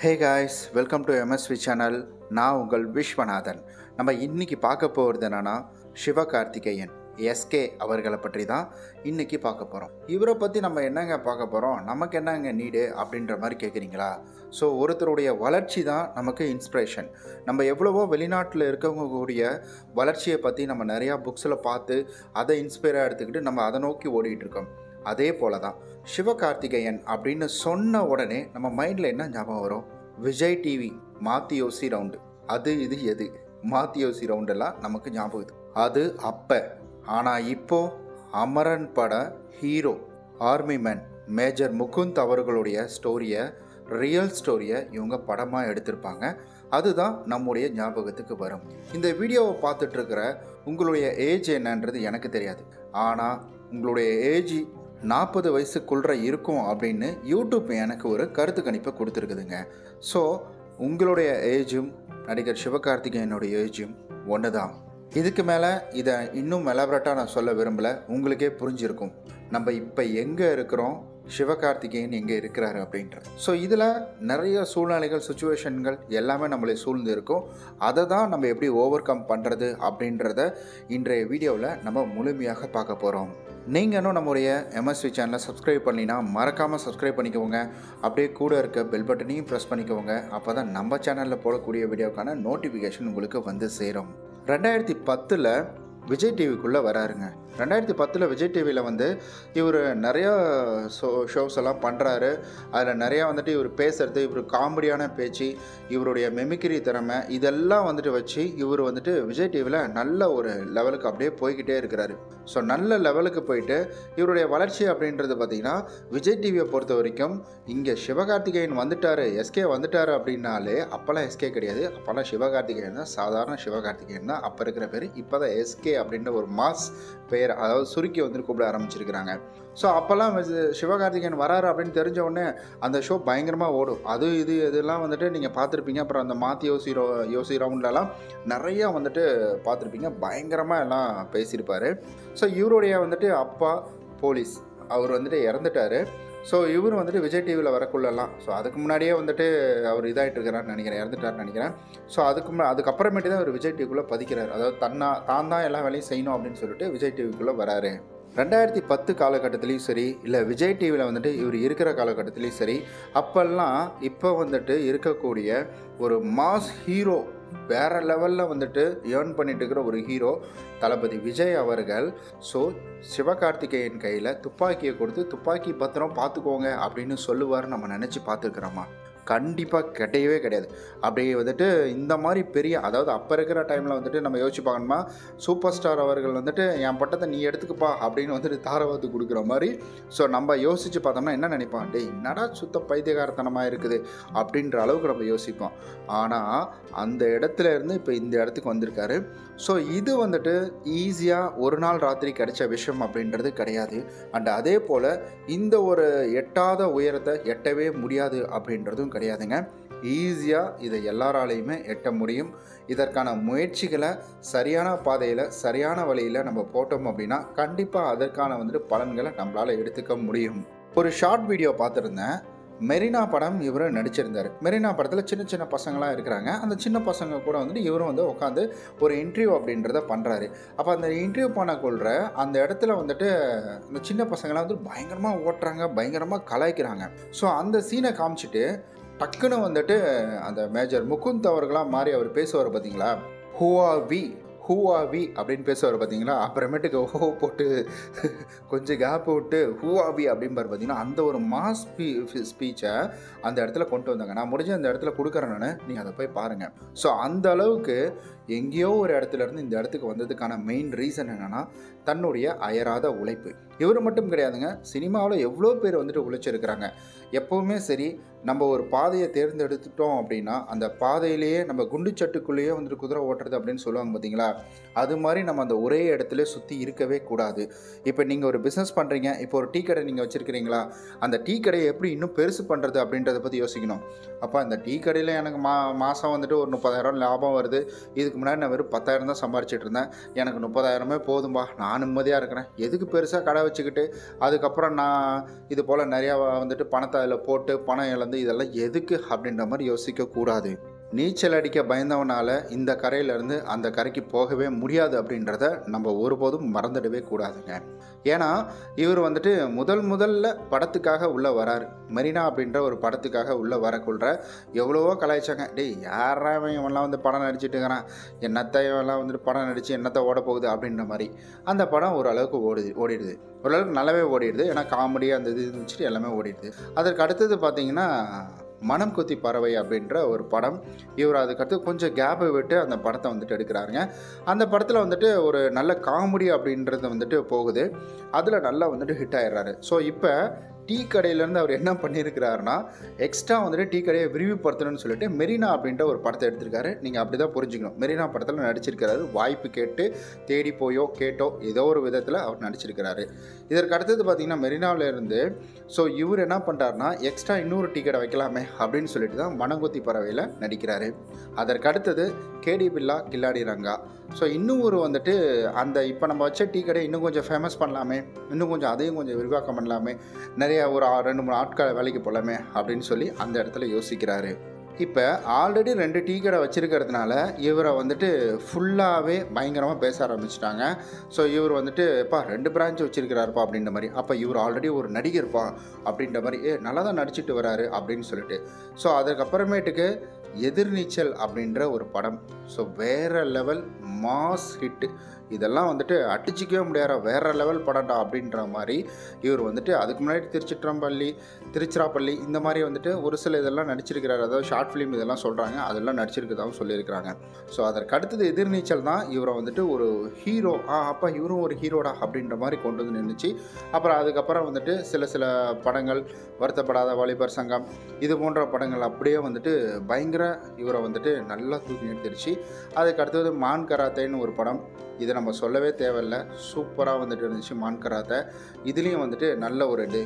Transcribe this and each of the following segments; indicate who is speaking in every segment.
Speaker 1: Hey guys, welcome to MSV channel. நான் உங்கள் விஸ்வநாதன். நம்ம இன்னைக்கு பார்க்க போகிறது என்னன்னா, சிவகார்த்திகேயன் எஸ்கே அவர்களை பற்றி தான் இன்னைக்கு பார்க்க போகிறோம். இவரை பற்றி நம்ம என்னங்க பார்க்க போகிறோம், நமக்கு என்னங்க நீடு அப்படின்ற மாதிரி கேட்குறீங்களா? ஸோ ஒருத்தருடைய வளர்ச்சி தான் நமக்கு இன்ஸ்பிரேஷன். நம்ம எவ்வளவோ வெளிநாட்டில் இருக்கக்கூடிய வளர்ச்சியை பற்றி நம்ம நிறையா புக்ஸில் பார்த்து அதை இன்ஸ்பயராக எடுத்துக்கிட்டு நம்ம அதை நோக்கி ஓடிட்டு இருக்கோம். அதே போல தான் சிவகார்த்திகேயன் அப்படின்னு சொன்ன உடனே நம்ம மைண்டில் என்ன ஞாபகம் வரும்? விஜய் டிவி மாத்தி யோசி ரவுண்டு, அது இது எது மாத்தி யோசி ரவுண்டெல்லாம் நமக்கு ஞாபகம். அது அப்போ. ஆனால் இப்போ அமரன் பட hero army man major Mukund அவர்களுடைய ஸ்டோரியை, ரியல் ஸ்டோரியை இவங்க படமாக எடுத்திருப்பாங்க. அதுதான் நம்முடைய ஞாபகத்துக்கு வரும். இந்த வீடியோவை பார்த்துட்டு இருக்கிற உங்களுடைய ஏஜ் என்னன்றது எனக்கு தெரியாது. ஆனால் உங்களுடைய ஏஜ் 40 வயசுக்குள்ள இருக்கும் அப்படின்னு யூடியூப் எனக்கு ஒரு கருத்து கணிப்பை கொடுத்துருக்குதுங்க. ஸோ உங்களுடைய ஏஜும் நடிகர் சிவகார்த்திகேயனுடைய ஏஜும் ஒன்று தான். இதுக்கு மேலே இதை இன்னும் எலாபரேட்டாக நான் சொல்ல விரும்பலை. உங்களுக்கே புரிஞ்சிருக்கும் நம்ம இப்போ எங்கே இருக்கிறோம், சிவகார்த்திகேயன் எங்கே இருக்கிறாரு அப்படின்றது. ஸோ இதில் நிறைய சூழ்நிலைகள், சுச்சுவேஷன்கள் எல்லாமே நம்மளை சூழ்ந்து இருக்கும். அதை தான் நம்ம எப்படி ஓவர் கம் பண்ணுறது அப்படின்றத இன்றைய வீடியோவில் நம்ம முழுமையாக பார்க்க போகிறோம். நீங்கள் இன்னும் நம்முடைய எம்எஸ்வி சேனலை சப்ஸ்கிரைப் பண்ணினா மறக்காமல் சப்ஸ்கிரைப் பண்ணிக்கோங்க. அப்படியே கூட இருக்க பெல் பட்டனையும் ப்ரெஸ் பண்ணிக்கோங்க. அப்போ தான் நம்ம சேனலில் போடக்கூடிய வீடியோக்கான நோட்டிஃபிகேஷன் உங்களுக்கு வந்து சேரும். 2010 விஜய் டிவிக்குள்ளே வராருங்க. 2010 விஜய் டிவியில் இவர் நிறையா ஷோஸ் எல்லாம் பண்ணுறாரு. அதில் நிறையா இவர் பேசுகிறது, இவர் காமெடியான பேச்சு, இவருடைய மெமிக்ரி திறமை, இதெல்லாம் வச்சு இவர் விஜய் டிவியில் நல்ல ஒரு லெவலுக்கு அப்படியே போய்கிட்டே இருக்கிறாரு. ஸோ நல்ல லெவலுக்கு போயிட்டு இவருடைய வளர்ச்சி அப்படின்றது பார்த்திங்கன்னா, விஜய் டிவியை பொறுத்த வரைக்கும் இங்கே சிவகார்த்திகேயன் வந்துட்டார், எஸ்கே வந்துட்டார் அப்படின்னாலே, அப்போல்லாம் எஸ்கே கிடையாது, அப்போல்லாம் சிவகார்த்திகேயன் தான், சாதாரண சிவகார்த்திகேயன் தான் அப்போ இருக்கிற பேர். இப்போ தான் எஸ்கே அப்படின்ற ஒரு மாஸ் பெயர், அதாவது சுருக்கி கூப்பிட ஆரம்பிச்சிருக்கிறாங்க. ஸோ அப்போல்லாம் சிவகார்த்திகேயன் வராரு அப்படின்னு தெரிஞ்ச உடனே அந்த ஷோ பயங்கரமாக ஓடும். அது இது இதெல்லாம் நீங்கள் பார்த்துருப்பீங்க. அப்புறம் அந்த மாத்தி யோசி ரவுண்ட்லலாம் நிறையா பார்த்துருப்பீங்க. பயங்கரமாக எல்லாம் பேசியிருப்பார். ஸோ இவருடைய அப்பா போலீஸ், அவர் இறந்துட்டார். ஸோ இவர் விஜய் டிவியில் வரக்குள்ளலாம், ஸோ அதுக்கு முன்னாடியே அவர் இதாகிட்டு இருக்கிறான்னு நினைக்கிறேன், இறந்துட்டார்னு நினைக்கிறேன். ஸோ அதுக்கப்புறமேட்டு தான் அவர் விஜய் டிவிக்குள்ளே பதிக்கிறார். அதாவது தான் தான் எல்லா வேலையும் செய்யணும் அப்படின்னு சொல்லிட்டு விஜய் டிவிக்குள்ளே வராரு. 2010 காலகட்டத்துலேயும் சரி, இல்லை விஜய் டிவியில் இவர் இருக்கிற காலகட்டத்துலேயும் சரி, அப்போல்லாம் இப்போ இருக்கக்கூடிய ஒரு மாஸ் ஹீரோ, வேறு லெவலில் ஏர்ன் பண்ணிட்டு இருக்கிற ஒரு ஹீரோ தளபதி விஜய் அவர்கள். ஸோ சிவகார்த்திகேயன் கையில் துப்பாக்கியை கொடுத்து, துப்பாக்கி பத்திரம் பார்த்துக்கோங்க அப்படின்னு சொல்லுவார். நம்ம நினச்சி பார்த்துருக்குறோமா? கண்டிப்பாக கிடையவே கிடையாது. அப்படி இந்த மாதிரி பெரிய, அதாவது அப்போ இருக்கிற டைமில் நம்ம யோசிச்சு பார்க்கணுமா, சூப்பர் ஸ்டார் அவர்கள் என் பட்டத்தை நீ எடுத்துக்கப்பா அப்படின்னு தாரவாத்து கொடுக்குற மாதிரி. ஸோ நம்ம யோசித்து பார்த்தோம்னா என்ன நினைப்பான், டே என்னடா சுத்த பைத்தியகாரத்தனமாக இருக்குது அப்படின்ற அளவுக்கு நம்ம யோசிப்போம். ஆனால் அந்த இடத்துல இருந்து இப்போ இந்த இடத்துக்கு வந்திருக்காரு. ஸோ இது ஈஸியாக ஒரு நாள் ராத்திரி கிடைச்ச விஷயம் அப்படின்றது கிடையாது. அண்ட் அதே போல் இந்த ஒரு எட்டாத உயரத்தை எட்டவே முடியாது அப்படின்றதும் கிடையாதுங்க. ஈஸியாக இதை எல்லாராலையுமே எட்ட முடியும். இதற்கான முயற்சிகளை சரியான பாதையில், சரியான வழியில் நம்ம போட்டோம் அப்படின்னா கண்டிப்பாக அதற்கான பலன்களை நம்மளால் எடுத்துக்க முடியும். ஒரு ஷார்ட் வீடியோ பார்த்துருந்தேன். மெரினா படம் இவர் நடிச்சிருந்தார். மெரினா படத்தில் சின்ன சின்ன பசங்களாம் இருக்கிறாங்க. அந்த சின்ன பசங்க கூட இவரும் உட்காந்து ஒரு இன்டர்வியூ அப்படின்றத பண்ணுறாரு. அப்போ அந்த இன்டர்வியூ பண்ணக்குள்ள அந்த இடத்துல இந்த சின்ன பசங்களாம் பயங்கரமாக ஓட்டுறாங்க, பயங்கரமாக கலாய்க்கிறாங்க. ஸோ அந்த சீனை காமிச்சிட்டு டக்குன்னு அந்த மேஜர் முகுந்த் அவர்களாக மாறி அவர் பேசுவார் பார்த்தீங்களா, ஹூ ஆர் வி அப்படின்னு பேசுவார் பார்த்தீங்களா. அப்புறமேட்டுக்கு ஓ போட்டு கொஞ்சம் கேப் விட்டு ஹூ ஆர் வி அப்படின்பார் பார்த்தீங்கன்னா, அந்த ஒரு மாஸ் ஸ்பீச்சை அந்த இடத்துல கொண்டு வந்தாங்க. நான் முடிஞ்ச அந்த இடத்துல கொடுக்குறேன் நான், நீங்கள் அதை போய் பாருங்கள். ஸோ அந்த அளவுக்கு எங்கேயோ ஒரு இடத்துலேருந்து இந்த இடத்துக்கு வந்ததுக்கான மெயின் ரீசன் என்னென்னா, தன்னுடைய அயராத உழைப்பு. இவர் மட்டும் கிடையாதுங்க, சினிமாவில் எவ்வளோ பேர் உழைச்சிருக்கிறாங்க. எப்போவுமே சரி, நம்ம ஒரு பாதையை தேர்ந்தெடுத்துட்டோம் அப்படின்னா அந்த பாதையிலேயே நம்ம குண்டுச்சட்டுக்குள்ளேயே குதிரை ஓட்டுறது அப்படின்னு சொல்லுவாங்க பார்த்தீங்களா. அது மாதிரி நம்ம அந்த ஒரே இடத்துல சுற்றி இருக்கவே கூடாது. இப்போ நீங்கள் ஒரு பிஸ்னஸ் பண்ணுறீங்க, இப்போ ஒரு டீ கடை நீங்கள் வச்சுருக்கிறீங்களா, அந்த டீ கடையை எப்படி இன்னும் பெருசு பண்ணுறது அப்படின்றத பற்றி யோசிக்கணும். அப்போ அந்த டீ கடையில் எனக்கு மாதம் வந்துட்டு ஒரு 30,000 லாபம் வருது. இதுக்கு முன்னாடி நான் வெறும் 10,000 தான் சம்பாரிச்சிட்டு இருந்தேன். எனக்கு 30,000 போதும்பா, நான் நிம்மதியாக இருக்கிறேன். எதுக்கு பெருசாக கடை வச்சுக்கிட்டு அதுக்கப்புறம் நான் இது போல் நிறையா வந்துட்டு பணத்தை அதில் போட்டு பணம் இழந்து இதெல்லாம் எதுக்கு அப்படின்ற மாதிரி யோசிக்கக்கூடாது. நீச்சல் அடிக்க பயந்தவனால் இந்த கரையிலேருந்து அந்த கரைக்கு போகவே முடியாது அப்படின்றத நம்ம ஒருபோதும் மறந்துடவே கூடாதுங்க. ஏன்னா இவர் வந்துட்டு முதல்ல படத்துக்காக உள்ளே வராரு. மெரினா அப்படின்ற ஒரு படத்துக்காக உள்ளே வரக்குள்ள எவ்வளவோ கலாய்ச்சாங்க. டேய் யாரா இவன்லாம் வந்து படம் நடிச்சிட்டு இருக்கிறான், என்னத்தை இவெல்லாம் வந்துட்டு படம் நடித்து என்னத்தை ஓட போகுது அப்படின்ற மாதிரி. அந்த படம் ஓரளவுக்கு ஓடிடுது, ஓரளவுக்கு நல்லாவே ஓடிடுது. ஏன்னா காமெடி அந்த இது இருந்துச்சுட்டு எல்லாமே ஓடிடுது. அதற்கு அடுத்தது பார்த்திங்கன்னா மனம் கொத்தி பறவை அப்படின்ற ஒரு படம். இவர் அதுக்கடுத்து கொஞ்சம் கேப்பை விட்டு அந்த படத்தை வந்துட்டு எடுக்கிறாருங்க. அந்த படத்தில் வந்துட்டு ஒரு நல்ல காமெடி அப்படின்றது வந்துட்டு போகுது. அதில் நல்லா வந்துட்டு ஹிட் ஆகிடுறாரு. ஸோ இப்போ டீ கடையிலேருந்து அவர் என்ன பண்ணியிருக்கிறாருன்னா, எக்ஸ்ட்ரா வந்துட்டு டீ கடையை விரிவுபடுத்தணும்னு சொல்லிட்டு மெரினா அப்படின்ற ஒரு படத்தை எடுத்திருக்காரு. நீங்கள் அப்படி தான் புரிஞ்சுக்கணும். மெரினா படத்தில் நடிச்சிருக்கிறாரு. வாய்ப்பு கேட்டு தேடி போயோ கேட்டோ ஏதோ ஒரு விதத்தில் அவர் நடிச்சிருக்கிறாரு. இதற்கு அடுத்தது பார்த்திங்கன்னா மெரினாவிலேருந்து இவர் என்ன பண்ணுறாருனா, எக்ஸ்ட்ரா இன்னொரு டீ கடை வைக்கலாமே அப்படின்னு சொல்லிட்டு தான் மனங்கொத்தி பறவையில் நடிக்கிறாரு. அதற்கு அடுத்தது கேடி பில்லா கில்லாடி ரங்கா. இன்னும் ஒரு வந்துட்டு அந்த இப்போ நம்ம வச்ச டீ கடை இன்னும் கொஞ்சம் ஃபேமஸ் பண்ணலாமே, இன்னும் கொஞ்சம் அதையும் கொஞ்சம் விரிவாக்கம் பண்ணலாமே, நிறைய ஒரு 2-3 ஆட்கள் வேலைக்கு போகலாமே அப்படின்னு சொல்லி அந்த இடத்துல யோசிக்கிறாரு. இப்போ ஆல்ரெடி 2 டீ கடை வச்சுருக்கிறதுனால இவரை வந்துட்டு ஃபுல்லாகவே பயங்கரமாக பேச ஆரம்பிச்சிட்டாங்க. இவர் வந்துட்டு பா 2 பிரான்ச் வச்சுருக்கிறாருப்பா அப்படின்ற மாதிரி. அப்போ இவர் ஆல்ரெடி ஒரு நடிகர்ப்பா அப்படின்ற மாதிரி, நல்லா தான் நடிச்சிட்டு வராரு அப்படின்னு சொல்லிட்டு. அதுக்கப்புறமேட்டுக்கு எதிர்நீச்சல் அப்படின்ற ஒரு படம். வேறு லெவல் மாஸ் ஹிட்டு. இதெல்லாம் வந்துட்டு அடிச்சிக்கவே முடியாத வேறு லெவல் படம்டா அப்படின்ற மாதிரி இவர் வந்துட்டு அதுக்கு முன்னாடி திருச்சிராப்பள்ளி இந்த மாதிரி வந்துட்டு ஒரு சில இதெல்லாம் நடிச்சிருக்கிறார். அதாவது ஷார்ட் ஃபிலிம் இதெல்லாம் சொல்கிறாங்க, அதெல்லாம் நடிச்சிருக்கதாகவும் சொல்லியிருக்கிறாங்க. அதற்கு அடுத்தது எதிர்நீச்சல் தான் இவரை வந்துட்டு ஒரு ஹீரோ, அப்போ இவரும் ஒரு ஹீரோடா அப்படின்ற மாதிரி கொண்டு வந்து நின்றுச்சு. அப்புறம் அதுக்கப்புறம் வந்துட்டு சில படங்கள், வருத்தப்படாத வாலிபர் சங்கம், இது போன்ற படங்கள் அப்படியே வந்துட்டு பயங்கர இவரை வந்துட்டு நல்லா தூக்கி நிறுத்திடுச்சு. அதுக்கு அடுத்தது மான் கராத்தேன்னு ஒரு படம். இதை நம்ம சொல்லவே தேவையில்லை, சூப்பராக வந்துட்டு இருந்துச்சு மான் கராத்தே. இதுலேயும் வந்துட்டு நல்ல ஒரு இது.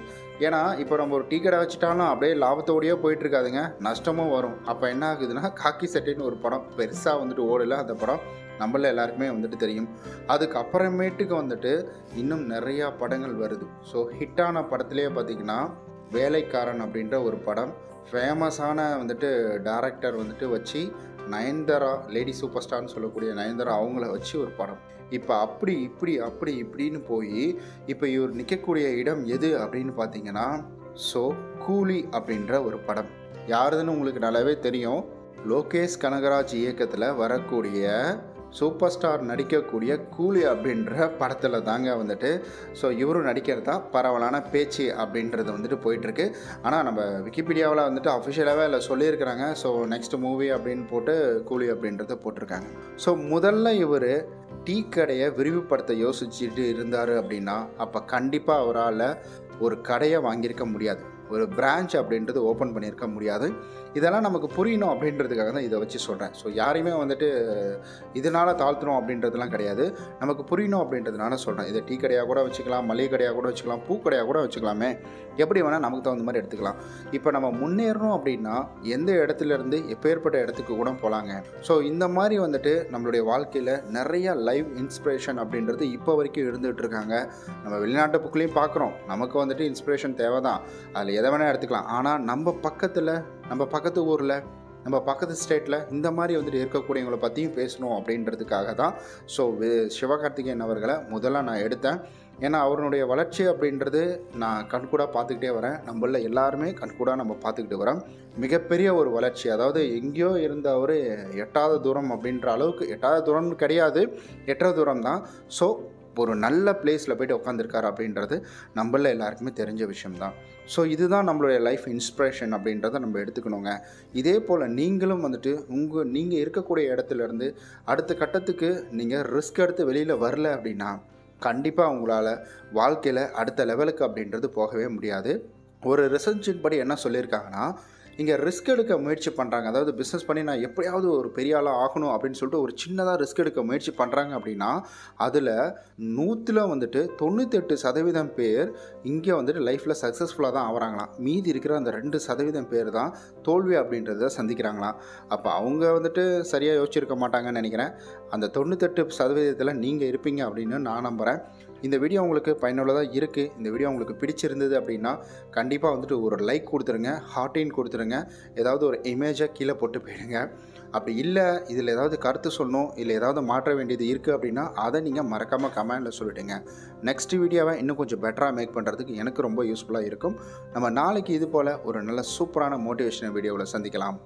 Speaker 1: ஏன்னா இப்போ நம்ம ஒரு டீ கடை வச்சுட்டாலும் அப்படியே லாபத்தோடையே போயிட்டுருக்காதுங்க, நஷ்டமும் வரும். அப்போ என்ன ஆகுதுன்னா, காக்கி சட்டைன்னு ஒரு படம் பெருசாக வந்துட்டு ஓடலை. அந்த படம் நம்மள எல்லாருக்குமே வந்துட்டு தெரியும். அதுக்கப்புறமேட்டுக்கு வந்துட்டு இன்னும் நிறையா படங்கள் வருது. ஹிட்டான படத்துலேயே பார்த்திங்கன்னா வேலைக்காரன் அப்படின்ற ஒரு படம், ஃபேமஸான வந்துட்டு டைரக்டர் வந்துட்டு வச்சு நயன்தாரா, லேடி சூப்பர் ஸ்டார்னு சொல்லக்கூடிய நயன்தாரா அவங்கள வச்சு ஒரு படம். இப்போ அப்படி இப்படின்னு போய் இப்போ இவர் நிற்கக்கூடிய இடம் எது அப்படின்னு பார்த்தீங்கன்னா, கூலி அப்படின்ற ஒரு படம். யாருதுன்னு உங்களுக்கு நல்லாவே தெரியும். லோகேஷ் கனகராஜ் இயக்கத்தில் வரக்கூடிய சூப்பர் ஸ்டார் நடிக்கக்கூடிய கூலி அப்படின்ற படத்தில் தாங்க வந்துட்டு இவரும் நடிக்கிறதா பரவலான பேச்சு அப்படின்றது வந்துட்டு போயிட்டுருக்கு. ஆனால் நம்ம விக்கிபீடியாவில் வந்துட்டு அஃபிஷியலாகவே அதில் சொல்லியிருக்கிறாங்க. நெக்ஸ்ட் மூவி அப்படின்னு போட்டு கூலி அப்படின்றத போட்டிருக்காங்க. முதல்ல இவர் டீ கடையை விரிவுபடுத்த யோசிச்சுட்டு இருந்தார் அப்படின்னா, அப்போ கண்டிப்பாக அவரால் ஒரு கடையை வாங்கியிருக்க முடியாது, ஒரு பிரான்ச் அப்படின்றது ஓப்பன் பண்ணியிருக்க முடியாது. இதெல்லாம் நமக்கு புரியணும் அப்படின்றதுக்காக தான் இதை வச்சு சொல்கிறேன். யாரையுமே வந்துட்டு இதனால் தாழ்த்தணும் அப்படின்றதுலாம் கிடையாது, நமக்கு புரியணும் அப்படின்றதுனால சொல்கிறேன். இதை டீ கடையாக கூட வச்சுக்கலாம், மளிகை கடையாக கூட வச்சுக்கலாம், பூக்கடையாக கூட வச்சுக்கலாமே, எப்படி வேணால் நமக்கு தகுந்த மாதிரி எடுத்துக்கலாம். இப்போ நம்ம முன்னேறணும் அப்படின்னா எந்த இடத்துலேருந்து எப்பேற்பட்ட இடத்துக்கு கூட போகலாங்க. இந்த மாதிரி வந்துட்டு நம்மளுடைய வாழ்க்கையில் நிறைய லைவ் இன்ஸ்பிரேஷன் அப்படின்றது இப்போ வரைக்கும் இருந்துகிட்டு இருக்காங்க. நம்ம வெளிநாட்டு புக்லேயும் பார்க்குறோம், நமக்கு வந்துட்டு இன்ஸ்பிரேஷன் தேவை தான், அதில் எதை வேணால் எடுத்துக்கலாம். ஆனால் நம்ம பக்கத்தில், நம்ம பக்கத்து ஊரில், நம்ம பக்கத்து ஸ்டேட்டில் இந்த மாதிரி வந்துட்டு இருக்கக்கூடியவங்களை பற்றியும் பேசணும் அப்படின்றதுக்காக தான் சிவகார்த்திகேயன் அவர்களை முதல்ல நான் எடுத்தேன். ஏன்னா அவருடைய வளர்ச்சி அப்படின்றது நான் கண்கூடாக பார்த்துக்கிட்டே வரேன், நம்மள எல்லாருமே கண்கூடாக நம்ம பார்த்துக்கிட்டு வரோம். மிகப்பெரிய ஒரு வளர்ச்சி. அதாவது எங்கேயோ இருந்த அவர் எட்டாத தூரம் அப்படின்ற அளவுக்கு, எட்டாத தூரம் கிடையாது, எட்டரை தூரம் தான். ஒரு நல்ல பிளேஸில் போய்ட்டு உட்காந்துருக்காரு அப்படின்றது நம்மள எல்லாருக்குமே தெரிஞ்ச விஷயம்தான். இதுதான் நம்மளுடைய லைஃப் இன்ஸ்பிரேஷன் அப்படின்றத நம்ம எடுத்துக்கணுங்க. இதே போல் நீங்களும் வந்துட்டு நீங்கள் இருக்கக்கூடிய இடத்துலேருந்து அடுத்த கட்டத்துக்கு நீங்கள் ரிஸ்க் எடுத்து வெளியில் வரல அப்படின்னா கண்டிப்பாக உங்களால் வாழ்க்கையில் அடுத்த லெவலுக்கு அப்படின்றது போகவே முடியாது. ஒரு ரிசர்ச்சின் படி என்ன சொல்லியிருக்காங்கன்னா, இங்கே ரிஸ்க் எடுக்க முயற்சி பண்ணுறாங்க. அதாவது பிஸ்னஸ் பண்ணி நான் எப்படியாவது ஒரு பெரிய ஆளாக ஆகணும் அப்படின்னு சொல்லிட்டு ஒரு சின்னதாக ரிஸ்க் எடுக்க முயற்சி பண்ணுறாங்க அப்படின்னா, அதில் 100ல் வந்துட்டு 98% பேர் இங்கே வந்துட்டு லைஃப்பில் சக்ஸஸ்ஃபுல்லாக தான் ஆகிறாங்களாம். மீதி இருக்கிற அந்த 2% பேர் தான் தோல்வி அப்படின்றத சந்திக்கிறாங்களாம். அப்போ அவங்க வந்துட்டு சரியாக யோசிச்சிருக்க மாட்டாங்கன்னு நினைக்கிறேன். அந்த 98% நீங்கள் இருப்பீங்க அப்படின்னு நான் நம்புகிறேன். இந்த வீடியோ உங்களுக்கு பயனுள்ளதாக இருக்குது. இந்த வீடியோ உங்களுக்கு பிடிச்சிருந்தது அப்படின்னா கண்டிப்பாக வந்துட்டு ஒரு லைக் கொடுத்துருங்க, ஹார்ட்டின் கொடுத்துருங்க, ஏதாவது ஒரு இமேஜை கீழே போட்டு போயிடுங்க. அப்படி இல்லை இதில் ஏதாவது கருத்து சொல்லணும், இல்லை ஏதாவது மாற்ற வேண்டியது இருக்குது அப்படின்னா அதை நீங்கள் மறக்காமல் கமெண்டில் சொல்லிவிடுங்க. நெக்ஸ்ட் வீடியோவை இன்னும் கொஞ்சம் பெட்டராக மேக் பண்ணுறதுக்கு எனக்கு ரொம்ப யூஸ்ஃபுல்லாக இருக்கும். நம்ம நாளைக்கு இது போல் ஒரு நல்ல சூப்பரான மோட்டிவேஷனல் வீடியோவில் சந்திக்கலாம்.